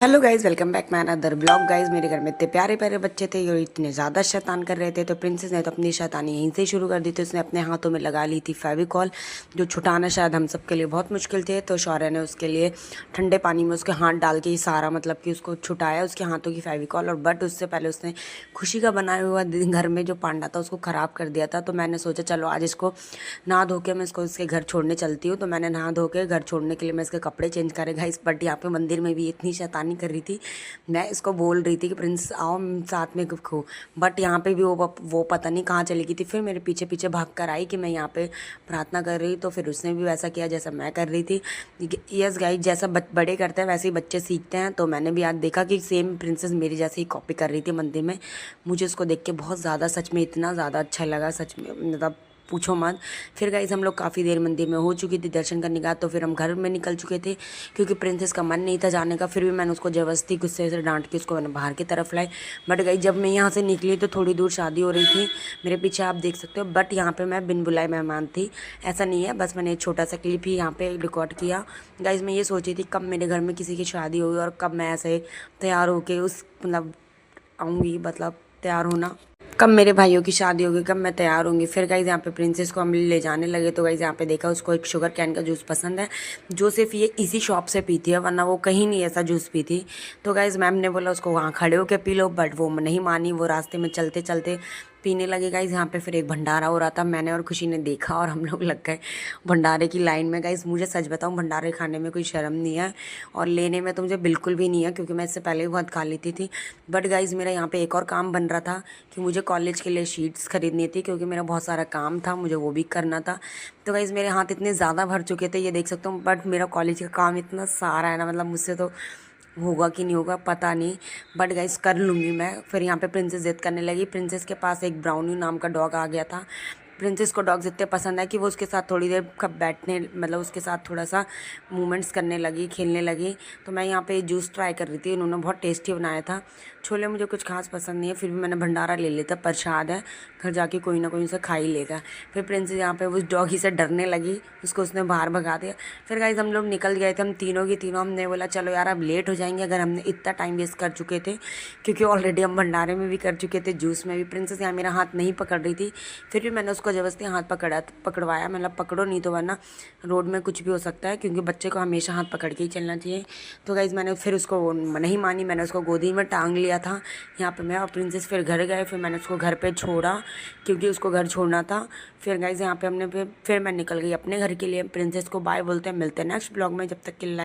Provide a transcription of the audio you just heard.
Hello guys, welcome back my another blog. Guys, मेरे घर में इतने प्यारे प्यारे बच्चे थे और इतने ज़्यादा शैतान कर रहे थे, तो प्रिंसेस ने तो अपनी शैतानी यहीं से शुरू कर दी थी। उसने अपने हाथों में लगा ली थी फेविकॉल, जो छुटाना शायद हम सब के लिए बहुत मुश्किल थे। तो शौर्य ने उसके लिए ठंडे पानी में उसके हाथ डाल के इशारा मतलब कि उसको छुटाया उसके हाथों की फेविकॉल। और बट उससे पहले उसने खुशी का बनाया हुआ घर में जो पांडा था उसको ख़राब कर दिया था। तो मैंने सोचा चलो आज इसको नहा धो के मैं इसको इसके घर छोड़ने चलती हूँ। तो मैंने नहा धो के घर छोड़ने के लिए मैं इसके कपड़े चेंज करे गाइस। बट यहाँ पे मंदिर में भी इतनी शैतानी कर रही थी। मैं इसको बोल रही थी कि प्रिंस आओ साथ में खो, बट यहाँ पे भी वो पता नहीं कहाँ चली गई थी। फिर मेरे पीछे पीछे भाग कर आई कि मैं यहाँ पे प्रार्थना कर रही, तो फिर उसने भी वैसा किया जैसा मैं कर रही थी। यस गाइस, जैसा बड़े करते हैं वैसे ही बच्चे सीखते हैं। तो मैंने भी आज देखा कि सेम प्रिंसेस मेरी जैसे ही कॉपी कर रही थी मंदिर में। मुझे उसको देख के बहुत ज़्यादा, सच में इतना ज़्यादा अच्छा लगा, सच में मतलब पूछो मत। फिर गाइस हम लोग काफ़ी देर मंदिर में हो चुकी थी दर्शन करने का, तो फिर हम घर में निकल चुके थे क्योंकि प्रिंसेस का मन नहीं था जाने का। फिर भी मैंने उसको ज़बरदस्ती गुस्से से डांट के उसको मैंने बाहर की तरफ लाई। बट गाइस जब मैं यहाँ से निकली तो थोड़ी दूर शादी हो रही थी, मेरे पीछे आप देख सकते हो। बट यहाँ पे मैं बिन बुलाए मेहमान थी, ऐसा नहीं है, बस मैंने एक छोटा सा क्लिप ही यहाँ पे रिकॉर्ड किया। गाइस मैं ये सोची थी कब मेरे घर में किसी की शादी होगी और कब मैं ऐसे तैयार होके उस मतलब आऊँगी, मतलब तैयार होना कब मेरे भाइयों की शादी होगी, कब मैं तैयार होंगी। फिर गाइज यहाँ पे प्रिंसेस को हम ले जाने लगे, तो गाइज यहाँ पे देखा उसको एक शुगर कैन का जूस पसंद है जो सिर्फ ये इसी शॉप से पीती है, वरना वो कहीं नहीं ऐसा जूस पीती। तो गाइज मैम ने बोला उसको वहाँ खड़े होकर पी लो, बट वो नहीं मानी, वो रास्ते में चलते चलते पीने लगे। गाइज यहाँ पे फिर एक भंडारा हो रहा था, मैंने और खुशी ने देखा और हम लोग लग गए भंडारे की लाइन में। गाइज मुझे सच बताऊँ, भंडारे खाने में कोई शर्म नहीं है और लेने में तो मुझे बिल्कुल भी नहीं है, क्योंकि मैं इससे पहले भी बहुत खा लेती थी। बट गाइज मेरा यहाँ पे एक और काम बन रहा था कि मुझे कॉलेज के लिए शीट्स खरीदनी थी, क्योंकि मेरा बहुत सारा काम था, मुझे वो भी करना था। तो गाइज मेरे हाथ इतने ज़्यादा भर चुके थे, ये देख सकता हूँ। बट मेरा कॉलेज का काम इतना सारा है ना, मतलब मुझसे तो होगा कि नहीं होगा पता नहीं, बट गाइस कर लूँगी मैं। फिर यहाँ पे प्रिंसेस जिद करने लगी। प्रिंसेस के पास एक ब्राउनी नाम का डॉग आ गया था। प्रिंसेस को डॉग्स इतने पसंद है कि वो उसके साथ थोड़ी देर कब बैठने मतलब उसके साथ थोड़ा सा मूवमेंट्स करने लगी, खेलने लगी। तो मैं यहाँ पे जूस ट्राई कर रही थी, उन्होंने बहुत टेस्टी बनाया था। छोले मुझे कुछ खास पसंद नहीं है, फिर भी मैंने भंडारा ले लिया था, प्रसाद है, घर जाके कोई ना कोई उसे खा ही लेगा। फिर प्रिंसेस यहाँ पे उस डॉगी से डरने लगी, उसको उसने बाहर भगा दिया। फिर गाइस हम लोग निकल गए थे, हम तीनों की तीनों। हमने बोला चलो यार अब लेट हो जाएंगे अगर हमने इतना टाइम वेस्ट कर चुके थे, क्योंकि ऑलरेडी हम भंडारे में भी कर चुके थे, जूस में भी। प्रिंसेस यहाँ मेरा हाथ नहीं पकड़ रही थी, फिर भी मैंने उसको ज़बरदस्ती हाथ पकड़वाया। मतलब पकड़ो नहीं तो वरना रोड में कुछ भी हो सकता है, क्योंकि बच्चे को हमेशा हाथ पकड़ के ही चलना चाहिए। तो गाइज़ मैंने फिर उसको नहीं मानी, मैंने उसको गोदी में टांग लिया था। यहाँ पे मैं और प्रिंसेस फिर घर गए, फिर मैंने उसको घर पे छोड़ा क्योंकि उसको घर छोड़ना था। फिर गाइज़ यहाँ पे हमने फिर मैं निकल गई अपने घर के लिए। प्रिंसेस को बाय बोलते हैं, मिलते हैं नेक्स्ट ब्लॉग में, जब तक के लिए।